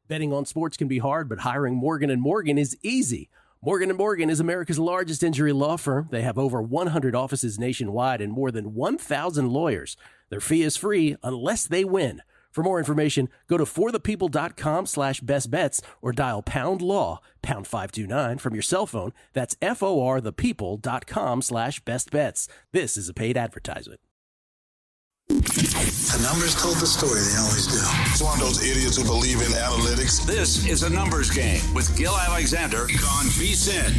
Betting on sports can be hard, but hiring Morgan & Morgan is easy. Morgan & Morgan is America's largest injury law firm. They have over 100 offices nationwide and more than 1,000 lawyers. Their fee is free unless they win. For more information, go to forthepeople.com/bestbets or dial pound law, pound 529 from your cell phone. That's forthepeople.com/bestbets. This is a paid advertisement. The numbers told the story. They always do. It's one of those idiots who believe in analytics. This is a numbers game with Gil Alexander on VSiN.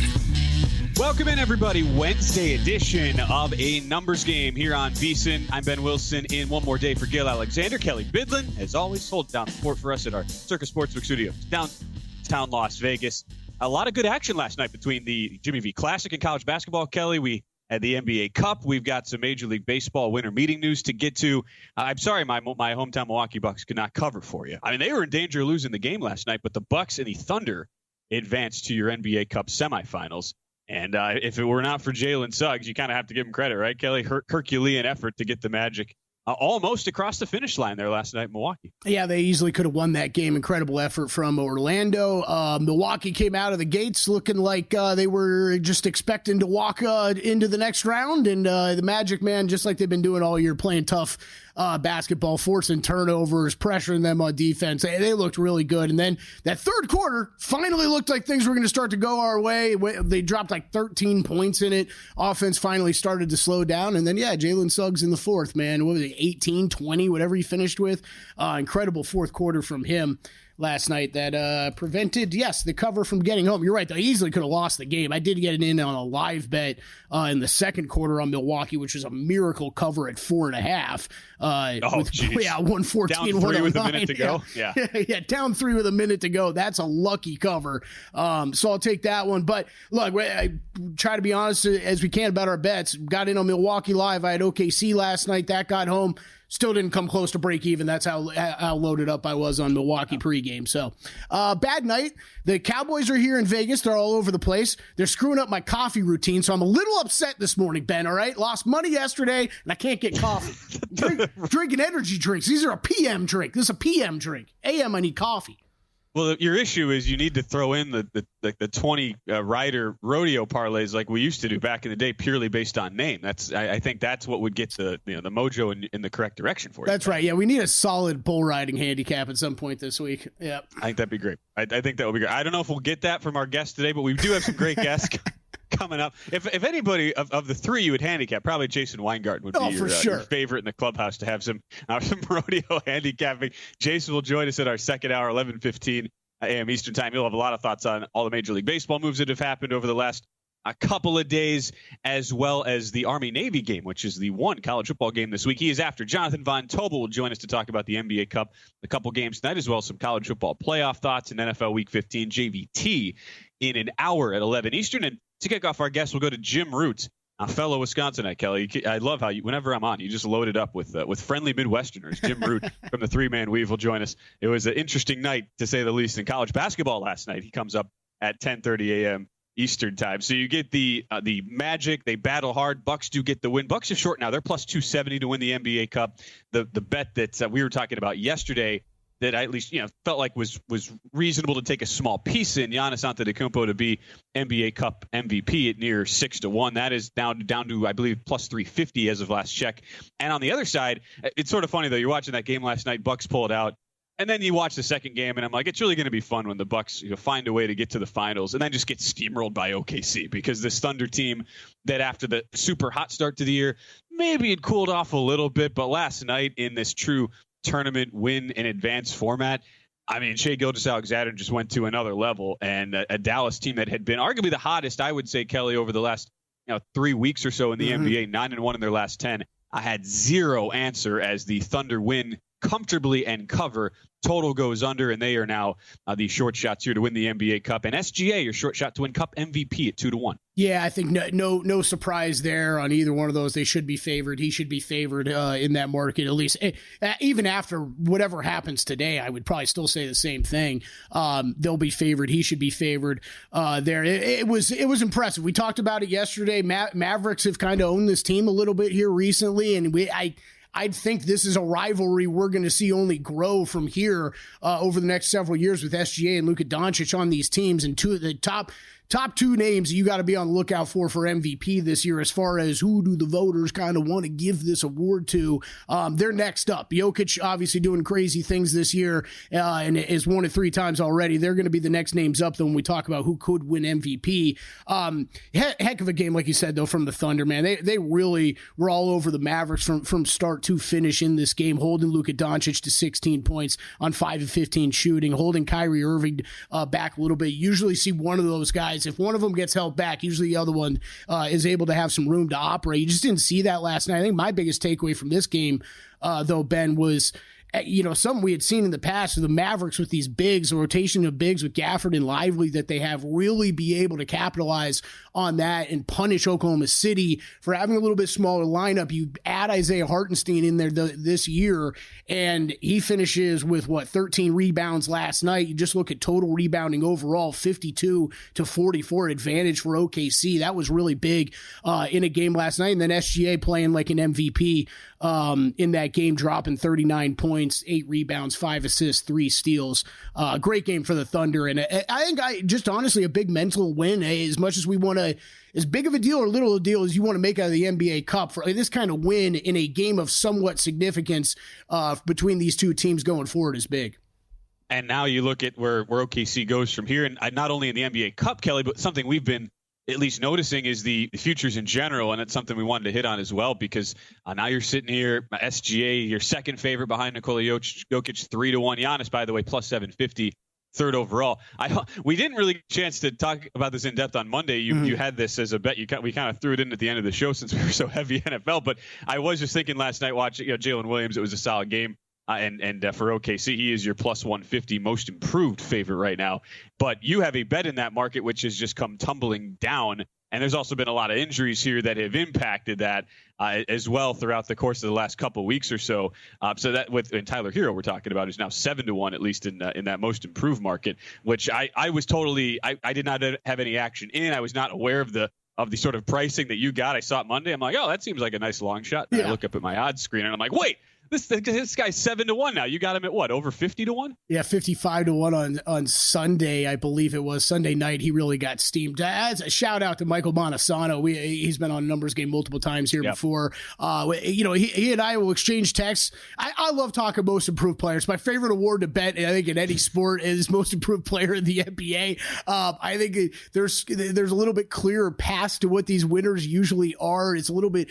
Welcome in, everybody. Wednesday edition of a numbers game here on VSiN. I'm Ben Wilson in one more day for Gil Alexander. Kelly Bidlin, as always, holds down the fort for us at our Circus Sportsbook studios downtown Las Vegas. A lot of good action last night between the Jimmy V Classic and college basketball, Kelly. We had the NBA Cup. We've got some Major League Baseball winter meeting news to get to. I'm sorry my hometown Milwaukee Bucks could not cover for you. I mean, they were in danger of losing the game last night, but the Bucks and the Thunder advanced to your NBA Cup semifinals. And if it were not for Jalen Suggs, you kind of have to give him credit, right, Kelly? Herculean effort to get the Magic almost across the finish line there last night in Milwaukee. Yeah, they easily could have won that game. Incredible effort from Orlando. Milwaukee came out of the gates looking like they were just expecting to walk into the next round. And the Magic, man, just like they've been doing all year, playing tough basketball, forcing turnovers, pressuring them on defense. They looked really good. And then that third quarter finally looked like things were going to start to go our way. They dropped like 13 points in it. Offense finally started to slow down. And then, yeah, Jalen Suggs in the fourth, man. What was it, 18, 20, whatever he finished with? Incredible fourth quarter from him last night that prevented, yes, the cover from getting home. You're right. They easily could have lost the game. I did get it in on a live bet in the second quarter on Milwaukee, which was a miracle cover at 4.5. 114, down 3 with a minute to go. Yeah. Yeah, down 3 with a minute to go. That's a lucky cover. So I'll take that one. But look, I try to be honest as we can about our bets. Got in on Milwaukee live. I had OKC last night. That got home. Still didn't come close to break even. That's how loaded up I was on Milwaukee pregame. So, bad night. The Cowboys are here in Vegas. They're all over the place. They're screwing up my coffee routine, so I'm a little upset this morning, Ben, all right? Lost money yesterday, and I can't get coffee. Drinking energy drinks. These are a PM drink. This is a PM drink. AM, I need coffee. Well, your issue is you need to throw in the 20 rider rodeo parlays like we used to do back in the day, purely based on name. I think that's what would get the mojo in the correct direction for you. That's right. Yeah, we need a solid bull riding handicap at some point this week. Yeah, I think that'd be great. I think that would be great. I don't know if we'll get that from our guest today, but we do have some great guests coming up. If anybody of the three you would handicap, probably Jason Weingarten would be your favorite in the clubhouse to have some rodeo handicapping. Jason will join us at our second hour, 11:15 a.m. Eastern time. He'll have a lot of thoughts on all the Major League Baseball moves that have happened over the last couple of days, as well as the Army-Navy game, which is the one college football game this week. He is after. Jonathan Von Tobel will join us to talk about the NBA Cup, a couple games tonight, as well as some college football playoff thoughts and NFL Week 15 JVT in an hour at 11 Eastern. And to kick off our guests, we'll go to Jim Root, a fellow Wisconsinite, Kelly. I love how whenever I'm on, you just load it up with friendly Midwesterners. Jim Root from the Three-Man Weave will join us. It was an interesting night, to say the least, in college basketball last night. He comes up at 10:30 a.m. Eastern time. So you get the Magic. They battle hard. Bucks do get the win. Bucks are short now. They're plus 270 to win the NBA Cup. The bet that we were talking about yesterday, that I at least felt like was reasonable to take a small piece in, Giannis Antetokounmpo to be NBA Cup MVP at near 6-1. That is down to I believe plus 350 as of last check. And on the other side, it's sort of funny though. You're watching that game last night. Bucks pull it out, and then you watch the second game, and I'm like, it's really going to be fun when the Bucks find a way to get to the finals, and then just get steamrolled by OKC, because this Thunder team that after the super hot start to the year, maybe it cooled off a little bit, but last night in this true tournament win and advance format, I mean, Shai Gilgeous-Alexander just went to another level, and a Dallas team that had been arguably the hottest, I would say, Kelly, over the last 3 weeks or so in the NBA, 9-1 in their last 10. I had zero answer as the Thunder win comfortably and cover. Total goes under, and they are now the short shots here to win the NBA Cup. And SGA, your short shot to win Cup MVP at 2-1. Yeah, I think no surprise there on either one of those. They should be favored. He should be favored in that market, at least. Even after whatever happens today, I would probably still say the same thing. They'll be favored. He should be favored there. It was impressive. We talked about it yesterday. Mavericks have kind of owned this team a little bit here recently, and I think this is a rivalry we're going to see only grow from here over the next several years with SGA and Luka Doncic on these teams, and two of the top two names you got to be on the lookout for MVP this year as far as who do the voters kind of want to give this award to. They're next up. Jokic obviously doing crazy things this year and is won it 3 times already. They're going to be the next names up, though, when we talk about who could win MVP. Heck of a game, like you said, though, from the Thunder, man. They really were all over the Mavericks from start to finish in this game, holding Luka Doncic to 16 points on 5 of 15 shooting, holding Kyrie Irving back a little bit. You usually see one of those guys, if one of them gets held back, usually the other one is able to have some room to operate. You just didn't see that last night. I think my biggest takeaway from this game, though, Ben, was something we had seen in the past with the Mavericks with these bigs, the rotation of bigs with Gafford and Lively, that they have really be able to capitalize on that and punish Oklahoma City for having a little bit smaller lineup. You add Isaiah Hartenstein in there this year, and he finishes with 13 rebounds last night. You just look at total rebounding overall, 52-44 advantage for OKC. That was really big in a game last night. And then SGA playing like an MVP in that game, dropping 39 points, 8 rebounds, 5 assists, 3 steals. Great game for the Thunder. And I think just honestly a big mental win, as much as we want to, as big of a deal or little a deal as you want to make out of the NBA Cup, for this kind of win in a game of somewhat significance between these two teams going forward is big. And now you look at where OKC goes from here, and not only in the NBA Cup, Kelly, but something we've been at least noticing is the futures in general, and it's something we wanted to hit on as well, because now you're sitting here, SGA, your second favorite behind Nikola Jokic, 3-1. Giannis, by the way, plus 750, third overall. We didn't really get a chance to talk about this in depth on Monday. You had this as a bet. We kind of threw it in at the end of the show since we were so heavy NFL. But I was just thinking last night watching Jalen Williams. It was a solid game. And for OKC, he is your plus 150 most improved favorite right now. But you have a bet in that market which has just come tumbling down. And there's also been a lot of injuries here that have impacted that as well throughout the course of the last couple of weeks or so. So that and Tyler Hero we're talking about is now 7-1, at least in that most improved market, which I was totally I did not have any action in. I was not aware of the sort of pricing that you got. I saw it Monday. I'm like, oh, that seems like a nice long shot. And I look up at my odds screen and I'm like, wait. This guy's 7-1 now. You got him at what, over 50-1? Yeah, 55-1 on Sunday, I believe it was. Sunday night, he really got steamed. As a shout out to Michael Montesano. He's been on Numbers Game multiple times here before. He and I will exchange texts. I love talking most improved players. My favorite award to bet, I think, in any sport is most improved player in the NBA. I think there's a little bit clearer path to what these winners usually are. It's a little bit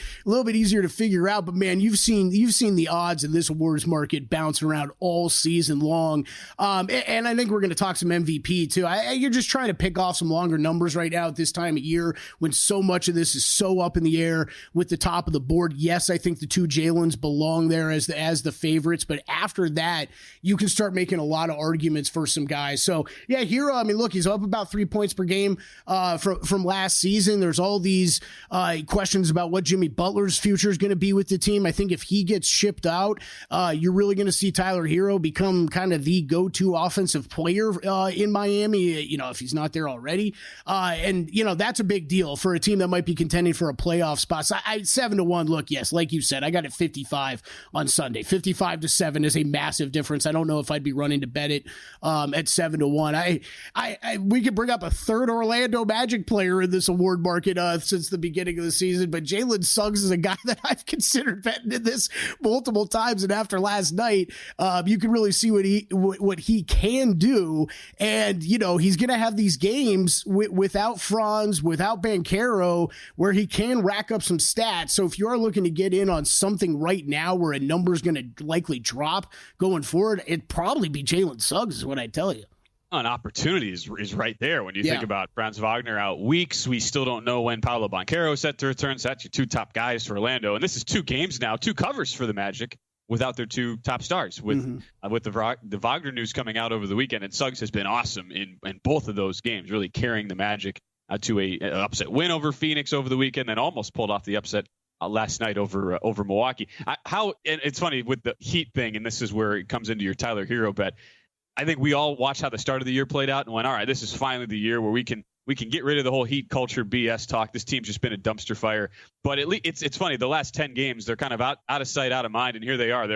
easier to figure out. But man, you've seen the odds in this awards market bouncing around all season long. And I think we're going to talk some MVP too. You're just trying to pick off some longer numbers right now at this time of year when so much of this is so up in the air with the top of the board. Yes, I think the two Jalens belong there as the favorites, but after that, you can start making a lot of arguments for some guys. So yeah, Hero, I mean, look, he's up about 3 points per game from last season. There's all these questions about what Jimmy Butler's future is going to be with the team. I think if he gets shipped out, you're really going to see Tyler Hero become kind of the go-to offensive player in Miami, if he's not there already. And that's a big deal for a team that might be contending for a playoff spot. So 7-1, look, yes, like you said, I got it 55 on Sunday. 55-7 is a massive difference. I don't know if I'd be running to bet it at 7-1. We could bring up a third Orlando Magic player in this award market since the beginning of the season, but Jalen Suggs is a guy that I've considered betting in this multiple times, and after last night, you can really see what he can do. And he's going to have these games without Franz, without Banchero, where he can rack up some stats. So if you are looking to get in on something right now where a number is going to likely drop going forward, it'd probably be Jalen Suggs, is what I tell you. An opportunity is right there when you think about Franz Wagner out weeks. We still don't know when Paolo Banchero is set to return. So that's your 2 top guys for Orlando. And this is 2 games now, 2 covers for the Magic without their 2 top stars. With the Wagner news coming out over the weekend, and Suggs has been awesome in both of those games, really carrying the Magic to a upset win over Phoenix over the weekend, and almost pulled off the upset last night over Milwaukee. And it's funny with the Heat thing, and this is where it comes into your Tyler Hero bet. I think we all watched how the start of the year played out and went, all right, this is finally the year where we can we can get rid of the whole heat culture BS talk. This team's just been a dumpster fire. But at least it's funny. The last 10 games, they're kind of out of sight, out of mind, and here they are.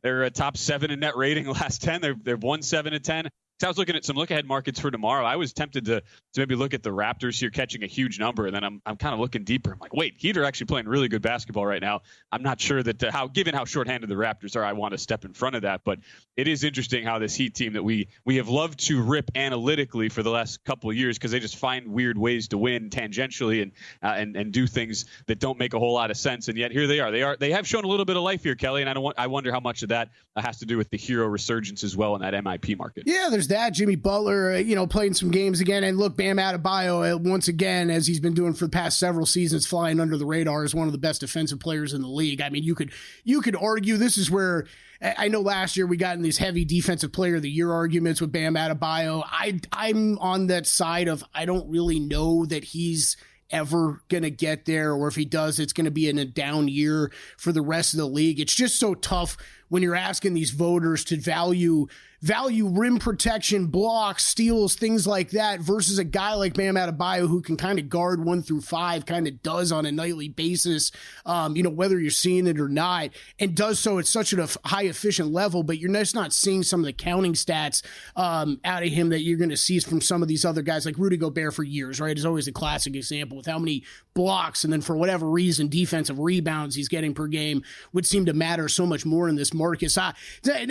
They're a top 7 in net rating the last 10. They've won 7 of 10. So I was looking at some look-ahead markets for tomorrow. I was tempted to maybe look at the Raptors here catching a huge number, and then I'm kind of looking deeper. I'm like, wait, Heat are actually playing really good basketball right now. I'm not sure that given how shorthanded the Raptors are, I want to step in front of that. But it is interesting how this Heat team that we have loved to rip analytically for the last couple of years because they just find weird ways to win tangentially and do things that don't make a whole lot of sense. And yet here they are. They have shown a little bit of life here, Kelly, and I wonder how much of that has to do with the hero resurgence as well in that MIP market. Yeah, there's that. Jimmy Butler, playing some games again. And look, Bam Adebayo, once again, as he's been doing for the past several seasons, flying under the radar is one of the best defensive players in the league. I mean, you could argue this is where I know last year we got in these heavy defensive player of the year arguments with Bam Adebayo. I'm on that side of I don't really know that he's ever going to get there, or if he does, it's going to be in a down year for the rest of the league. It's just so tough when you're asking these voters to value rim protection, blocks, steals, things like that, versus a guy like Bam Adebayo who can kind of guard 1 through 5, kind of does on a nightly basis, whether you're seeing it or not, and does so at such a high efficient level, but you're just not seeing some of the counting stats out of him that you're going to see from some of these other guys like Rudy Gobert for years, right? Is always a classic example with how many blocks and then for whatever reason, defensive rebounds he's getting per game would seem to matter so much more in this market. So,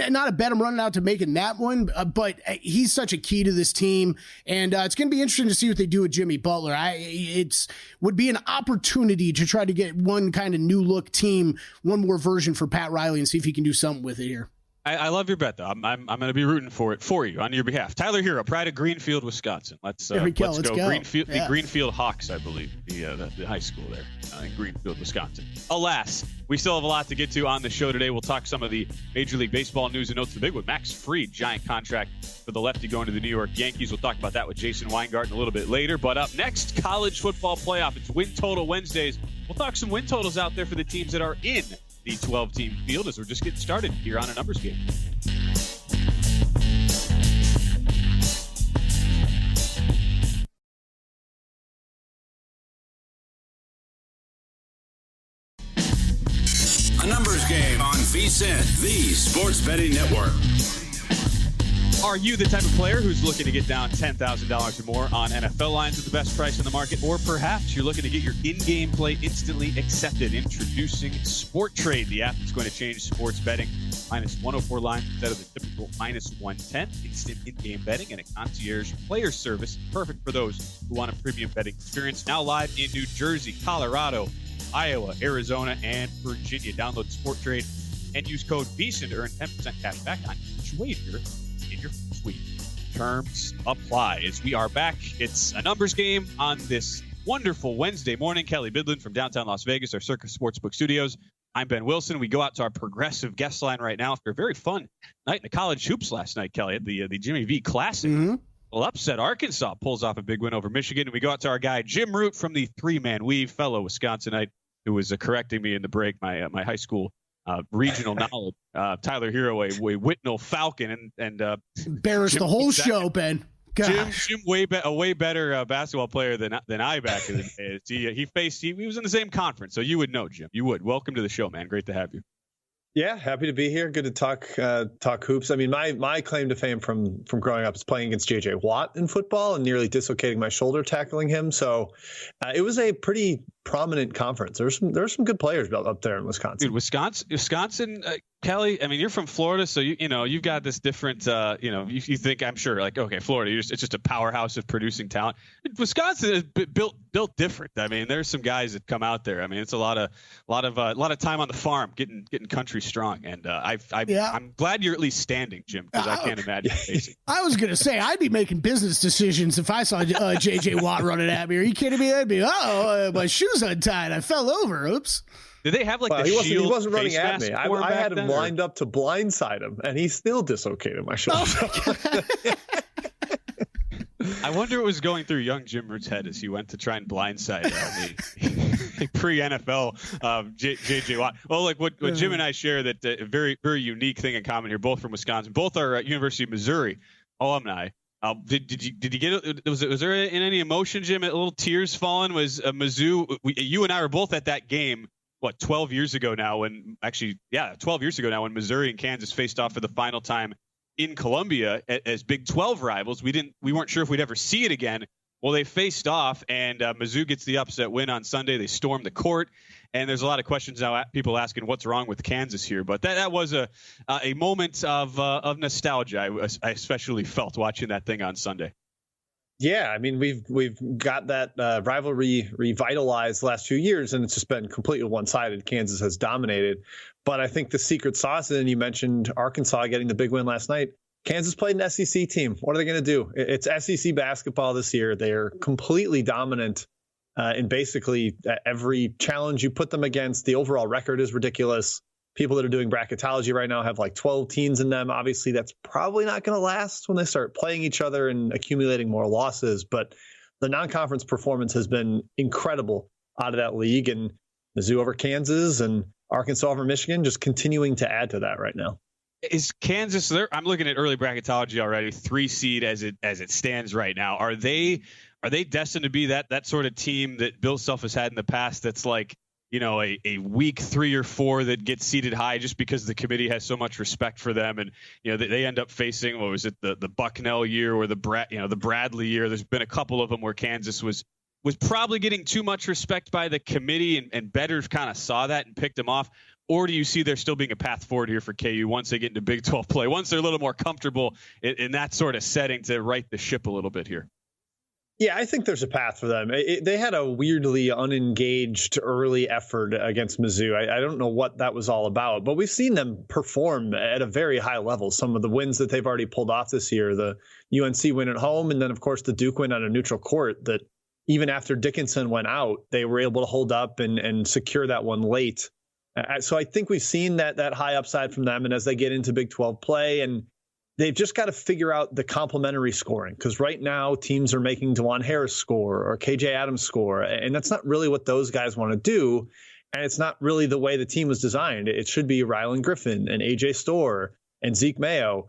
not a bet I'm running out to making that one, but he's such a key to this team, and it's going to be interesting to see what they do with Jimmy Butler. It would be an opportunity to try to get one kind of new look team, one more version for Pat Riley, and see if he can do something with it here. I love your bet, though. I'm going to be rooting for you on your behalf. Tyler Hero, Pride of Greenfield, Wisconsin. Let's go. Greenfield, the Greenfield Hawks, I believe, the high school there in Greenfield, Wisconsin. Alas, we still have a lot to get to on the show today. We'll talk some of the Major League Baseball news and notes. The big one, Max Fried, giant contract for the lefty going to the New York Yankees. We'll talk about that with Jason Weingarten a little bit later. But up next, college football playoff. It's Win Total Wednesdays. We'll talk some win totals out there for the teams that are in the 12-team field as we're just getting started here on A Numbers Game. A Numbers Game on VSiN, the Sports Betting Network. Are you the type of player who's looking to get down $10,000 or more on NFL lines at the best price in the market? Or perhaps you're looking to get your in-game play instantly accepted. Introducing Sport Trade, the app that's going to change sports betting. -104 lines instead of the typical -110. Instant in-game betting and a concierge player service. Perfect for those who want a premium betting experience. Now live in New Jersey, Colorado, Iowa, Arizona, and Virginia. Download Sport Trade and use code VSiN to earn 10% cash back on each wager in your suite. Terms apply. As we are back, it's A Numbers Game on this wonderful Wednesday morning. Kelly Bidlin from downtown Las Vegas, our Circus Sportsbook studios. I'm Ben Wilson. We go out to our progressive guest line right now after a very fun night in the college hoops last night, Kelly, at the Jimmy V Classic. Mm-hmm. Well, upset. Arkansas pulls off a big win over Michigan. And we go out to our guy, Jim Root from the three-man weave, fellow Wisconsinite, who was correcting me in the break, my high school regional knowledge. Tyler Hero, a Whitnell Falcon, and embarrassed Jim, the whole show, Ben. Jim a way better basketball player than I back in the days. He was in the same conference, so you would know, Jim. You would. Welcome to the show, man. Great to have you. Yeah, happy to be here. Good to talk hoops. I mean, my claim to fame from growing up is playing against J.J. Watt in football and nearly dislocating my shoulder tackling him. So it was a pretty prominent conference. There were some good players up there in Wisconsin. Dude, Wisconsin, Kelly. I mean, you're from Florida, so you've got this different. You think, I'm sure, like, okay, Florida, it's just a powerhouse of producing talent. Wisconsin is built different. I mean, there's some guys that come out there. I mean, it's a lot of time on the farm, getting country strong. And I'm glad you're at least standing, Jim, because I can't imagine facing. I was gonna say I'd be making business decisions if I saw J.J. Watt running at me. Are you kidding me? I'd be my shoes untied. I fell over. Oops. Did they have the shield? He wasn't running at me. I had him then, lined up to blindside him, and he still dislocated my shoulder. Oh I wonder what was going through young Jim Root's head as he went to try and blindside the pre-NFL J.J. Watt. Well, like what Jim and I share, that a very, very unique thing in common here, both from Wisconsin. Both are University of Missouri alumni. Did you get? Was there any emotion, Jim? A little tears falling? Was Mizzou? You and I were both at that game. 12 years ago now? 12 years ago now, when Missouri and Kansas faced off for the final time in Columbia as Big 12 rivals. We weren't sure if we'd ever see it again. Well, they faced off, and Mizzou gets the upset win on Sunday. They stormed the court, and there's a lot of questions now. People asking what's wrong with Kansas here, but that was a moment of nostalgia. I especially felt watching that thing on Sunday. Yeah, I mean, we've got that rivalry revitalized the last few years, and it's just been completely one-sided. Kansas has dominated, but I think the secret sauce, and you mentioned Arkansas getting the big win last night. Kansas played an SEC team. What are they going to do? It's SEC basketball this year. They're completely dominant in basically every challenge you put them against. The overall record is ridiculous. People that are doing bracketology right now have like 12 teams in them. Obviously, that's probably not going to last when they start playing each other and accumulating more losses. But the non-conference performance has been incredible out of that league. And Mizzou over Kansas and Arkansas over Michigan just continuing to add to that right now. Is Kansas there? I'm looking at early bracketology already. 3 seed as it stands right now. Are they destined to be that sort of team that Bill Self has had in the past? That's like, a week 3 or 4 that gets seated high just because the committee has so much respect for them, and they end up facing, what was it, the Bucknell year or the Bradley year? There's been a couple of them where Kansas was probably getting too much respect by the committee, and Better kind of saw that and picked them off. Or do you see there still being a path forward here for KU once they get into Big 12 play, once they're a little more comfortable in that sort of setting to right the ship a little bit here? Yeah, I think there's a path for them. They had a weirdly unengaged early effort against Mizzou. I don't know what that was all about, but we've seen them perform at a very high level. Some of the wins that they've already pulled off this year, the UNC win at home, and then, of course, the Duke win on a neutral court that even after Dickinson went out, they were able to hold up and secure that one late. So I think we've seen that high upside from them. And as they get into Big 12 play, and they've just got to figure out the complementary scoring, because right now teams are making DeJuan Harris score or KJ Adams score. And that's not really what those guys want to do. And it's not really the way the team was designed. It should be Rylan Griffin and AJ Storr and Zeke Mayo.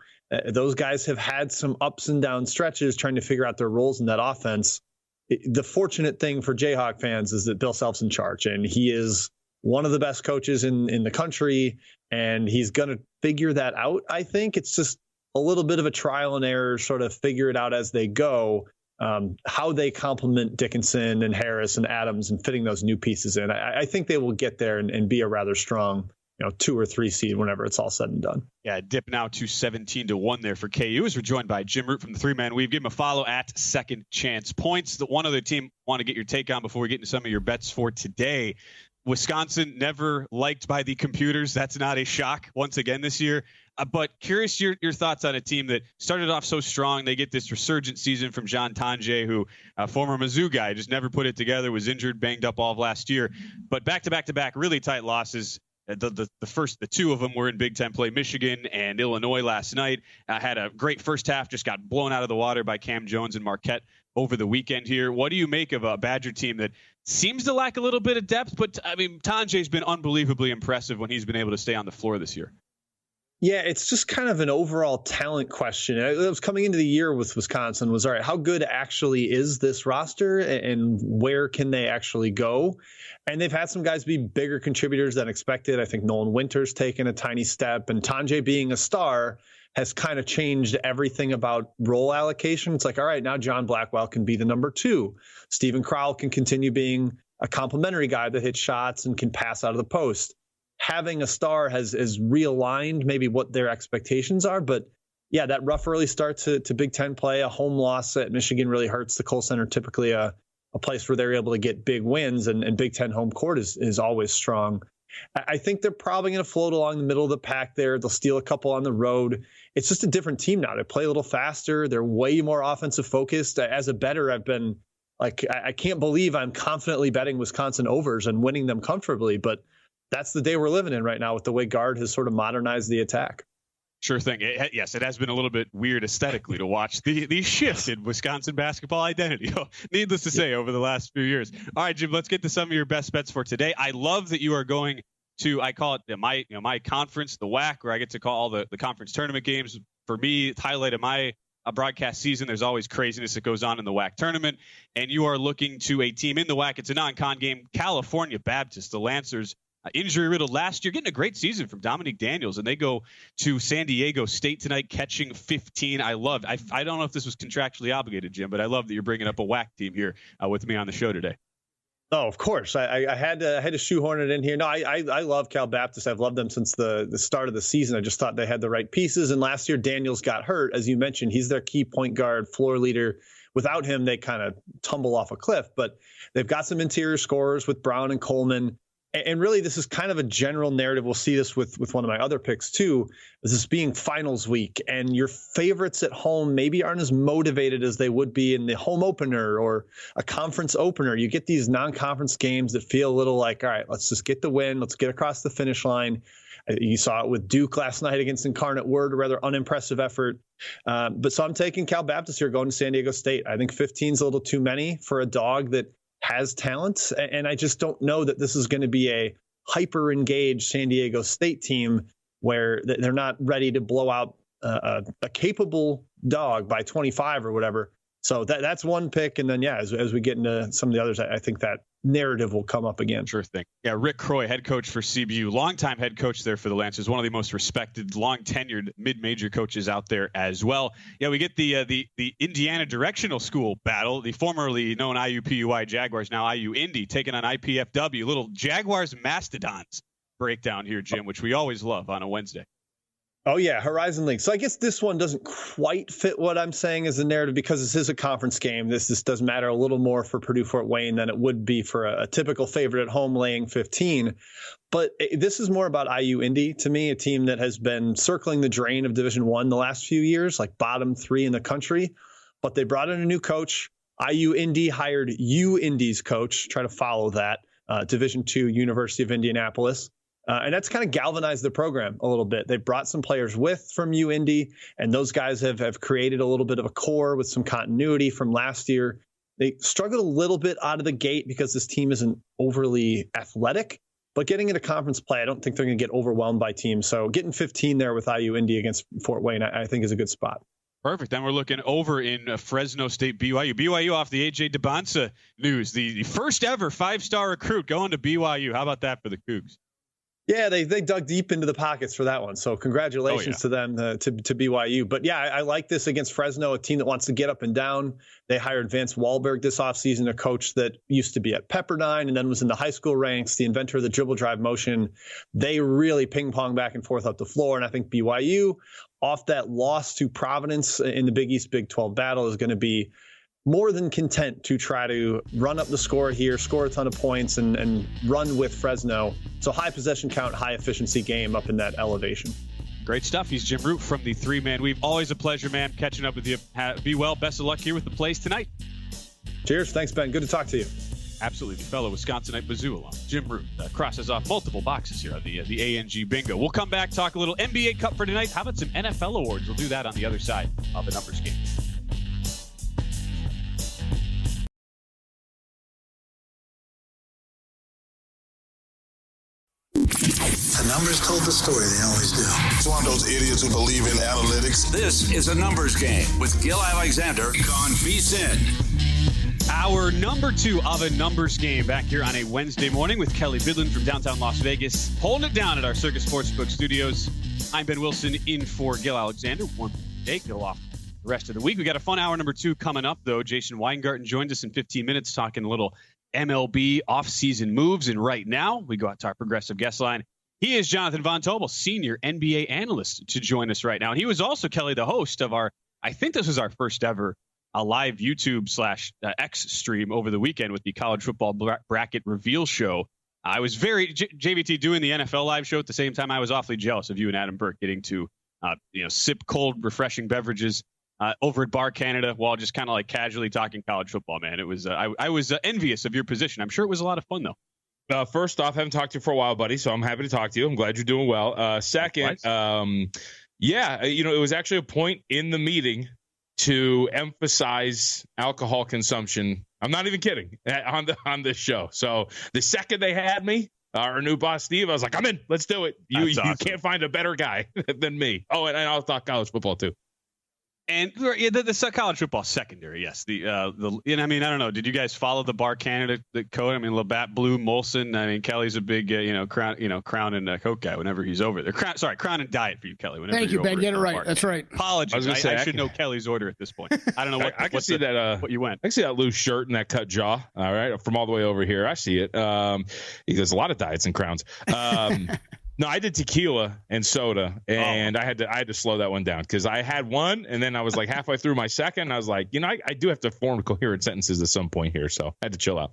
Those guys have had some ups and down stretches trying to figure out their roles in that offense. The fortunate thing for Jayhawk fans is that Bill Self's in charge, and he is one of the best coaches in the country, and he's going to figure that out. I think it's just a little bit of a trial and error, sort of figure it out as they go, how they complement Dickinson and Harris and Adams and fitting those new pieces in. I think they will get there and be a rather strong 2 or 3 seed whenever it's all said and done. Yeah, dip now to 17-1 there for KU as we're joined by Jim Root from the 3-Man Weave. Give him a follow at Second Chance Points. The one other team want to get your take on before we get into some of your bets for today. Wisconsin, never liked by the computers. That's not a shock once again this year. But curious your thoughts on a team that started off so strong. They get this resurgent season from John Tonje, who former Mizzou guy, just never put it together, was injured, banged up all of last year. But back-to-back, really tight losses. The 2 of them were in Big Ten play. Michigan and Illinois last night had a great first half, just got blown out of the water by Cam Jones and Marquette over the weekend here. What do you make of a Badger team that seems to lack a little bit of depth? But, I mean, Tonje's been unbelievably impressive when he's been able to stay on the floor this year. Yeah, it's just kind of an overall talent question. It was coming into the year with Wisconsin was, all right, how good actually is this roster and where can they actually go? And they've had some guys be bigger contributors than expected. I think Nolan Winter's taken a tiny step, and Tonje being a star has kind of changed everything about role allocation. It's like, all right, now John Blackwell can be the number 2. Stephen Crowell can continue being a complimentary guy that hits shots and can pass out of the post. Having a star has realigned maybe what their expectations are. But yeah, that rough early start to Big Ten play, a home loss at Michigan really hurts. The Kohl Center, typically a place where they're able to get big wins, and Big Ten home court is always strong. I think they're probably going to float along the middle of the pack there. They'll steal a couple on the road. It's just a different team now. They play a little faster. They're way more offensive focused. As a bettor, I've been like, I can't believe I'm confidently betting Wisconsin overs and winning them comfortably, but that's the day we're living in right now with the way Guard has sort of modernized the attack. Sure thing. Yes, it has been a little bit weird aesthetically to watch these shifts in Wisconsin basketball identity, needless to say, over the last few years. All right, Jim, let's get to some of your best bets for today. I love that you are going to, I call it my conference, the WAC, where I get to call all the conference tournament games. For me, highlight of my broadcast season, there's always craziness that goes on in the WAC tournament, and you are looking to a team in the WAC. It's a non-con game, California Baptist, the Lancers. Injury-riddled last year, getting a great season from Dominique Daniels, and they go to San Diego State tonight, catching 15. I don't know if this was contractually obligated, Jim, but I love that you're bringing up a WAC team here with me on the show today. Oh, of course. I had to shoehorn it in here. No, I love Cal Baptist. I've loved them since the start of the season. I just thought they had the right pieces. And last year, Daniels got hurt. As you mentioned, he's their key point guard, floor leader. Without him, they kind of tumble off a cliff. But they've got some interior scorers with Brown and Coleman. And really, this is kind of a general narrative. We'll see this with one of my other picks, too. This being finals week, and your favorites at home maybe aren't as motivated as they would be in the home opener or a conference opener. You get these non-conference games that feel a little like, all right, let's just get the win. Let's get across the finish line. You saw it with Duke last night against Incarnate Word, a rather unimpressive effort. But so I'm taking Cal Baptist here, going to San Diego State. I think 15 is a little too many for a dog that has talent, and I just don't know that this is going to be a hyper engaged San Diego State team where they're not ready to blow out a capable dog by 25 or whatever. So that's one pick, and then as we get into some of the others, I think that narrative will come up again. Sure thing. Yeah, Rick Croy, head coach for CBU, longtime head coach there for the Lancers, one of the most respected, long tenured mid-major coaches out there as well. Yeah, we get the Indiana Directional School battle, the formerly known IUPUI Jaguars, now IU Indy, taking on IPFW. Little Jaguars Mastodons breakdown here, Jim, which we always love on a Wednesday. Oh, yeah, Horizon League. So I guess this one doesn't quite fit what I'm saying as a narrative because this is a conference game. This does matter a little more for Purdue-Fort Wayne than it would be for a typical favorite at home laying 15. But this is more about IU Indy to me, a team that has been circling the drain of Division I the last few years, like bottom 3 in the country. But they brought in a new coach. IU Indy hired U Indy's coach, try to follow that, Division II, University of Indianapolis. And that's kind of galvanized the program a little bit. They brought some players from U Indy, and those guys have created a little bit of a core with some continuity from last year. They struggled a little bit out of the gate because this team isn't overly athletic, but getting into conference play, I don't think they're going to get overwhelmed by teams. So getting 15 there with IU Indy against Fort Wayne, I think is a good spot. Perfect. Then we're looking over in Fresno State, BYU. BYU off the A.J. DeBonsa news, the first ever 5-star recruit going to BYU. How about that for the Cougs? Yeah, they dug deep into the pockets for that one. So congratulations to them, to BYU. But yeah, I like this against Fresno, a team that wants to get up and down. They hired Vance Wahlberg this offseason, a coach that used to be at Pepperdine and then was in the high school ranks, the inventor of the dribble drive motion. They really ping pong back and forth up the floor. And I think BYU, off that loss to Providence in the Big East Big 12 battle, is going to be more than content to try to run up the score here, score a ton of points, and run with Fresno. So high possession count, high efficiency game up in that elevation. Great stuff. He's Jim Root from the 3-Man Weave. Always a pleasure, man, catching up with you. Be well. Best of luck here with the plays tonight. Cheers. Thanks, Ben. Good to talk to you. Absolutely. The fellow Wisconsinite Mizzou alum, Jim Root, crosses off multiple boxes here on the ANG bingo. We'll come back, talk a little NBA Cup for tonight. How about some NFL awards? We'll do that on the other side of the numbers game. The numbers told the story. They always do. It's one of those idiots who believe in analytics. This is a numbers game with Gil Alexander on VSiN. Our number 2 of a numbers game back here on a Wednesday morning with Kelly Bidlin from downtown Las Vegas, holding it down at our Circus Sportsbook studios. I'm Ben Wilson in for Gil Alexander. One day, Gil off the rest of the week. We got a fun hour number 2 coming up, though. Jason Weingarten joined us in 15 minutes talking a little MLB offseason moves. And right now, we go out to our progressive guest line. He is Jonathan Von Tobel, senior NBA analyst, to join us right now. And he was also, Kelly, the host of I think this was our first ever live YouTube/X stream over the weekend with the college football bracket reveal show. I was JVT doing the NFL live show at the same time. I was awfully jealous of you and Adam Burke getting to, sip cold, refreshing beverages over at Bar Canada while just kind of like casually talking college football, man. It was, I was envious of your position. I'm sure it was a lot of fun, though. First off, I haven't talked to you for a while, buddy, so I'm happy to talk to you. I'm glad you're doing well. Second, it was actually a point in the meeting to emphasize alcohol consumption. I'm not even kidding, on this show. So the second they had me, our new boss, Steve, I was like, I'm in. Let's do it. You can't find a better guy than me. Oh, and I'll talk college football, too. And the college football secondary, yes. And I mean, I don't know. Did you guys follow the Bar Canada code? I mean, Labatt Blue, Molson. I mean, Kelly's a big, Crown and Coke guy whenever he's over there. Crown and Diet for you, Kelly. Thank you, Ben. Get it right. That's right. Apologies. I should know Kelly's order at this point. I don't know what I can see that. What you went. I can see that loose shirt and that cut jaw. All right, from all the way over here, I see it. There's a lot of Diets and Crowns. No, I did tequila and soda, and I had to slow that one down because I had one, and then I was like halfway through my second. And I was like, I do have to form coherent sentences at some point here, so I had to chill out.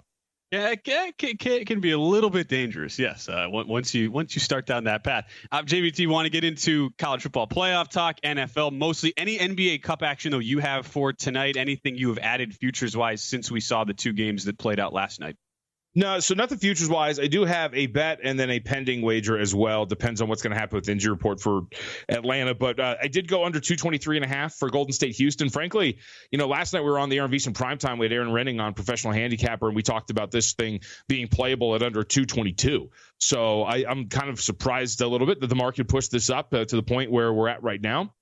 Yeah, it can be a little bit dangerous. Yes, once you start down that path. JVT, want to get into college football playoff talk, NFL mostly. Any NBA Cup action though you have for tonight? Anything you have added futures wise since we saw the 2 games that played out last night? No, so nothing futures wise. I do have a bet and then a pending wager as well. Depends on what's going to happen with the injury report for Atlanta. But I did go under 223.5 for Golden State Houston. Frankly, last night we were on the Aaron VSiN primetime with Aaron Renning on Professional Handicapper, and we talked about this thing being playable at under 222. So I'm kind of surprised a little bit that the market pushed this up to the point where we're at right now.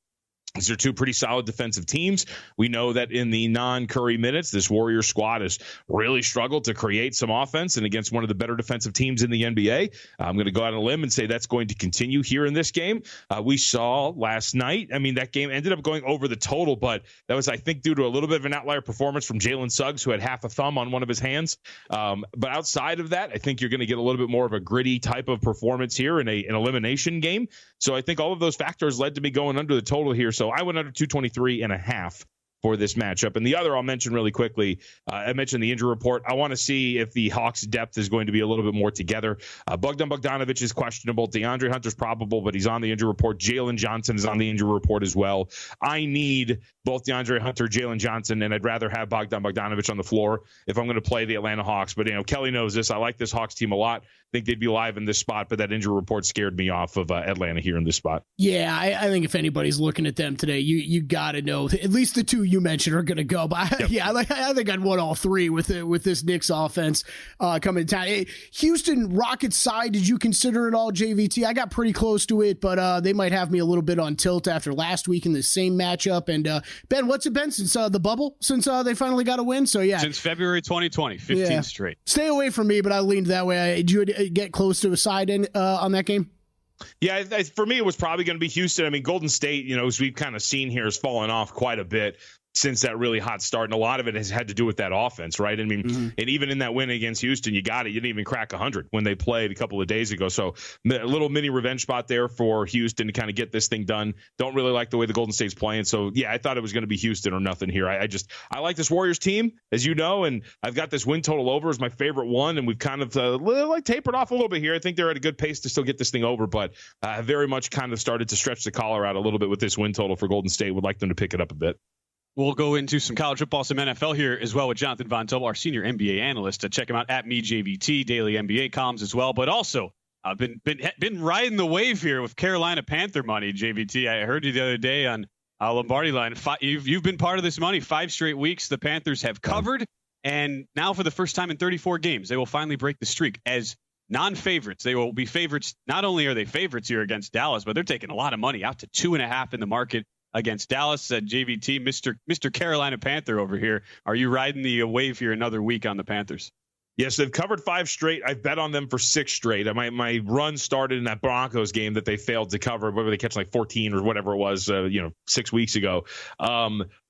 These are 2 pretty solid defensive teams. We know that in the non-Curry minutes, this Warriors squad has really struggled to create some offense, and against one of the better defensive teams in the NBA. I'm going to go out on a limb and say that's going to continue here in this game. We saw last night, that game ended up going over the total, but that was, I think, due to a little bit of an outlier performance from Jalen Suggs, who had half a thumb on one of his hands. But outside of that, I think you're going to get a little bit more of a gritty type of performance here in an elimination game. So I think all of those factors led to me going under the total here. So I went under 223.5 for this matchup. And the other I'll mention really quickly, I mentioned the injury report. I want to see if the Hawks' depth is going to be a little bit more together. Bogdan Bogdanovic is questionable. DeAndre Hunter's probable, but he's on the injury report. Jalen Johnson is on the injury report as well. I need both DeAndre Hunter, Jalen Johnson, and I'd rather have Bogdan Bogdanovic on the floor if I'm going to play the Atlanta Hawks. But, Kelly knows this. I like this Hawks team a lot. I think they'd be live in this spot, but that injury report scared me off of Atlanta here in this spot. Yeah, I think if anybody's looking at them today, you got to know at least the 2 you mentioned are going to go. But I think I'd want all 3 with this Knicks offense coming to town. Hey, Houston Rockets side, did you consider it all, JVT? I got pretty close to it, but they might have me a little bit on tilt after last week in the same matchup. And Ben, what's it been since the bubble? Since they finally got a win? So yeah, since February 2020, 15 straight. Stay away from me, but I leaned that way. Did you get close to a side on that game? Yeah, for me, it was probably going to be Houston. Golden State, as we've kind of seen here, has fallen off quite a bit since that really hot start. And a lot of it has had to do with that offense, right? And even in that win against Houston, you didn't even crack 100 when they played a couple of days ago. So a little mini revenge spot there for Houston to kind of get this thing done. Don't really like the way the Golden State's playing. So yeah, I thought it was going to be Houston or nothing here. I like this Warriors team, as you know, and I've got this win total over as my favorite one. And we've kind of tapered off a little bit here. I think they're at a good pace to still get this thing over, but I very much kind of started to stretch the collar out a little bit with this win total for Golden State. Would like them to pick it up a bit. We'll go into some college football, some NFL here as well with Jonathan Von Tobel, our senior NBA analyst. Check him out at MeJVT, daily NBA columns as well. But also, I've been riding the wave here with Carolina Panther money, JVT. I heard you the other day on Lombardi Line. You've been part of this money. 5 straight weeks the Panthers have covered, and now for the first time in 34 games, they will finally break the streak as non-favorites. They will be favorites. Not only are they favorites here against Dallas, but they're taking a lot of money out to 2.5 in the market against Dallas. JVT, Mr. Carolina Panther over here. Are you riding the wave here another week on the Panthers? Yes, they've covered 5 straight. I've bet on them for 6 straight. My run started in that Broncos game that they failed to cover. Whether they catch like 14 or whatever it was, 6 weeks ago.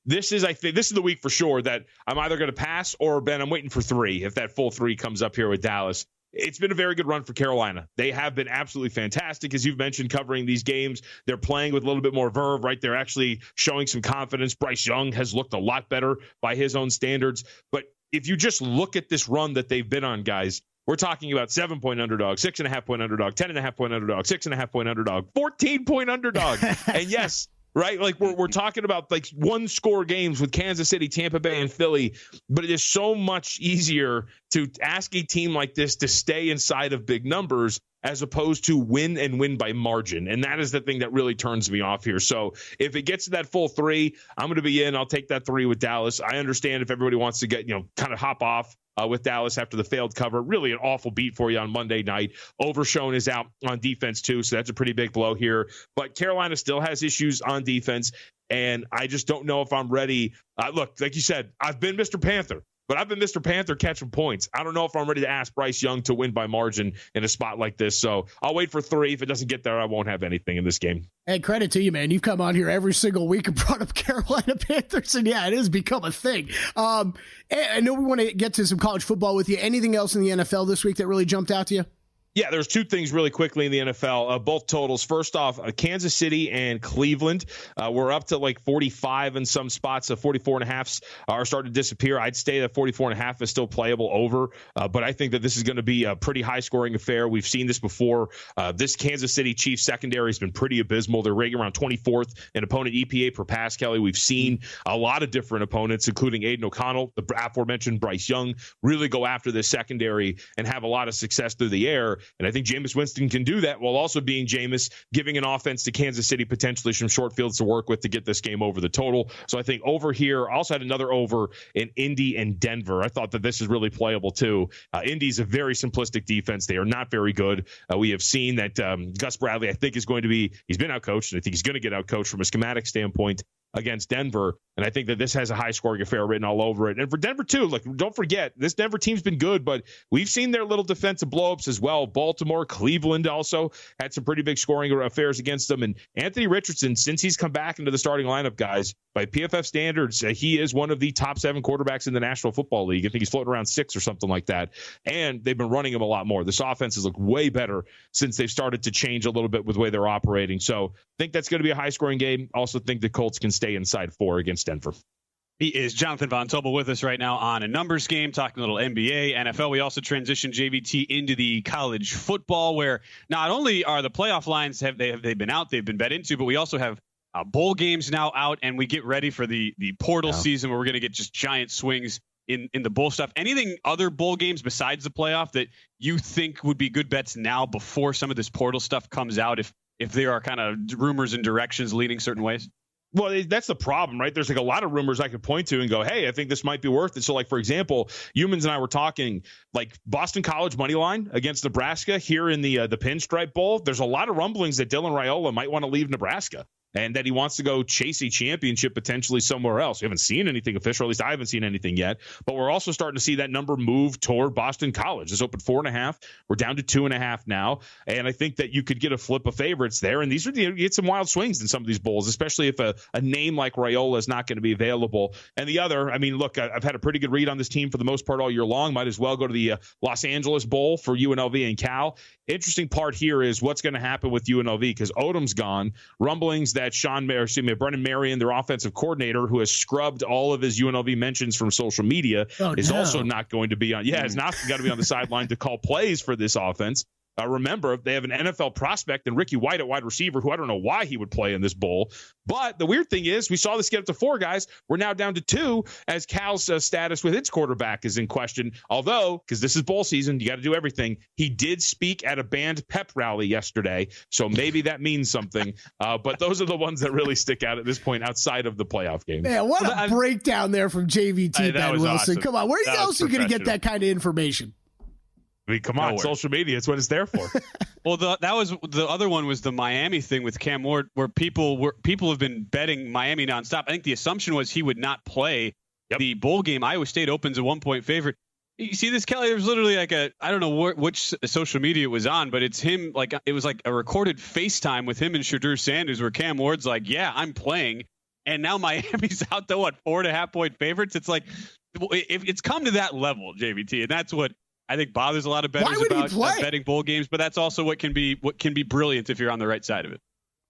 This is the week for sure that I'm either going to pass or, Ben, I'm waiting for 3 if that full 3 comes up here with Dallas. It's been a very good run for Carolina. They have been absolutely fantastic, as you've mentioned, covering these games. They're playing with a little bit more verve, right? They're actually showing some confidence. Bryce Young has looked a lot better by his own standards. But if you just look at this run that they've been on, guys, we're talking about 7-point underdog, 6.5-point underdog, 10.5-point underdog, 6.5-point underdog, 14-point underdog. And yes, right? Like we're talking about like 1-score games with Kansas City, Tampa Bay, and Philly, but it is so much easier to ask a team like this to stay inside of big numbers as opposed to win by margin. And that is the thing that really turns me off here. So if it gets to that full 3, I'm going to be in. I'll take that 3 with Dallas. I understand if everybody wants to get, kind of hop off with Dallas after the failed cover. Really an awful beat for you on Monday night. Overshown is out on defense too, so that's a pretty big blow here. But Carolina still has issues on defense. And I just don't know if I'm ready. Look, like you said, I've been Mr. Panther. But I've been Mr. Panther catching points. I don't know if I'm ready to ask Bryce Young to win by margin in a spot like this. So I'll wait for 3. If it doesn't get there, I won't have anything in this game. Hey, credit to you, man. You've come on here every single week and brought up Carolina Panthers, and yeah, it has become a thing. I know we want to get to some college football with you. Anything else in the NFL this week that really jumped out to you? Yeah, there's 2 things really quickly in the NFL, both totals. First off, Kansas City and Cleveland. We're up to like 45 in some spots. 44.5s are starting to disappear. I'd stay that 44.5 is still playable over, but I think that this is going to be a pretty high-scoring affair. We've seen this before. This Kansas City Chiefs secondary has been pretty abysmal. They're rating around 24th in opponent EPA per pass, Kelly. We've seen a lot of different opponents, including Aiden O'Connell, the aforementioned Bryce Young, really go after this secondary and have a lot of success through the air. And I think Jameis Winston can do that while also being Jameis, giving an offense to Kansas City potentially some short fields to work with to get this game over the total. So I think over here, also had another over in Indy and Denver. I thought that this is really playable too. Indy's a very simplistic defense. They are not very good. We have seen that Gus Bradley, I think, is going to be, he's been outcoached, and I think he's going to get outcoached from a schematic standpoint against Denver. And I think that this has a high-scoring affair written all over it. And for Denver, too, like, don't forget, this Denver team's been good, but we've seen their little defensive blow-ups as well. Baltimore, Cleveland also had some pretty big scoring affairs against them. And Anthony Richardson, since he's come back into the starting lineup, guys, by PFF standards, he is one of the top 7 quarterbacks in the National Football League. I think he's floating around 6 or something like that. And they've been running him a lot more. This offense has looked way better since they've started to change a little bit with the way they're operating. So I think that's going to be a high-scoring game. Also think the Colts can stay inside 4 against Denver. He is Jonathan Von Tobel with us right now on a numbers game, talking a little NBA, NFL. We also transitioned JVT into the college football, where not only are the playoff lines they've been out, they've been bet into, but we also have bowl games now out, and we get ready for the portal season where we're going to get just giant swings in the bowl stuff. Anything other bowl games besides the playoff that you think would be good bets now before some of this portal stuff comes out, if there are kind of rumors and directions leading certain ways? Well, that's the problem, right? There's like a lot of rumors I could point to and go, hey, I think this might be worth it. So, like, for example, Humans and I were talking, like, Boston College money line against Nebraska here in the Pinstripe Bowl. There's a lot of rumblings that Dylan Raiola might want to leave Nebraska and that he wants to go chase a championship potentially somewhere else. We haven't seen anything official, at least I haven't seen anything yet, but we're also starting to see that number move toward Boston College. It's opened 4.5. We're down to 2.5 now, and I think that you could get a flip of favorites there, and these are, you get some wild swings in some of these bowls, especially if a name like Raiola is not going to be available. And the other, I mean, look, I've had a pretty good read on this team for the most part all year long. Might as well go to the Los Angeles Bowl for UNLV and Cal. Interesting part here is what's going to happen with UNLV because Odom's gone. Rumblings that Brennan Marion, their offensive coordinator, who has scrubbed all of his UNLV mentions from social media, is also not going to be on. Yeah, is not going to be on the sideline to call plays for this offense. Remember, they have an NFL prospect and Ricky White at wide receiver, who I don't know why he would play in this bowl. But the weird thing is we saw this get up to 4 guys. We're now down to 2 as Cal's status with its quarterback is in question. Although, because this is bowl season, you got to do everything. He did speak at a band pep rally yesterday, so maybe that means something. But those are the ones that really stick out at this point outside of the playoff game. Man, what a breakdown there from JVT, Ben Wilson. Awesome. Come on, where else are you going to get that kind of information? I mean, come on, social media. It's what it's there for. Well, the other one was the Miami thing with Cam Ward, where people have been betting Miami nonstop. I think the assumption was he would not play the bowl game. Iowa State opens a 1-point favorite. You see this, Kelly? There was literally like I don't know which social media it was on, but it's him. Like it was like a recorded FaceTime with him and Shadur Sanders, where Cam Ward's like, "Yeah, I'm playing," and now Miami's out to 4.5-point favorites. It's like if it's come to that level, JVT, and that's what I think bothers a lot of bettors about betting bowl games, but that's also what can be brilliant if you're on the right side of it.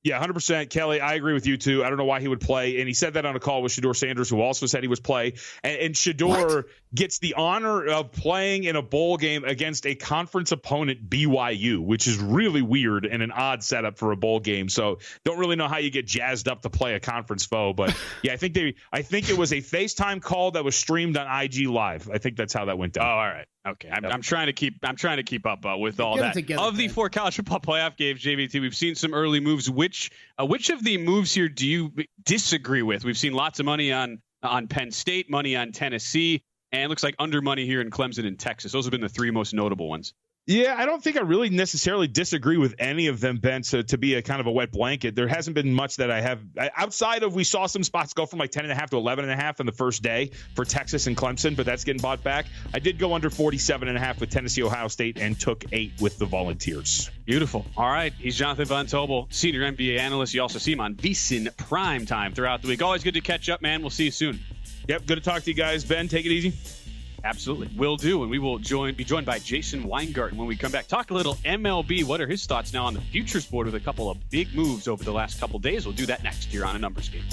Yeah, 100%. Kelly, I agree with you, too. I don't know why he would play. And he said that on a call with Shadur Sanders, who also said he was play. And Shadur gets the honor of playing in a bowl game against a conference opponent, BYU, which is really weird and an odd setup for a bowl game. So don't really know how you get jazzed up to play a conference foe. But, yeah, I think it was a FaceTime call that was streamed on IG Live. I think that's how that went down. Oh, all right. Okay, I'm trying to keep up with all that. Of the 4 college football playoff games, JVT, we've seen some early moves. Which of the moves here do you disagree with? We've seen lots of money on Penn State, money on Tennessee, and it looks like under money here in Clemson and Texas. Those have been the 3 most notable ones. Yeah, I don't think I really necessarily disagree with any of them, Ben, so to be a kind of a wet blanket. There hasn't been much that I have outside of we saw some spots go from like 10.5 to 11.5 on the first day for Texas and Clemson, but that's getting bought back. I did go under 47.5 with Tennessee, Ohio State, and took 8 with the Volunteers. Beautiful. All right. He's Jonathan Von Tobel, senior NBA analyst. You also see him on VSiN Prime Time throughout the week. Always good to catch up, man. We'll see you soon. Yep. Good to talk to you guys. Ben, take it easy. Absolutely. Will do. And we will be joined by Jason Weingarten when we come back. Talk a little MLB. What are his thoughts now on the futures board with a couple of big moves over the last couple of days? We'll do that next here on A Numbers Game.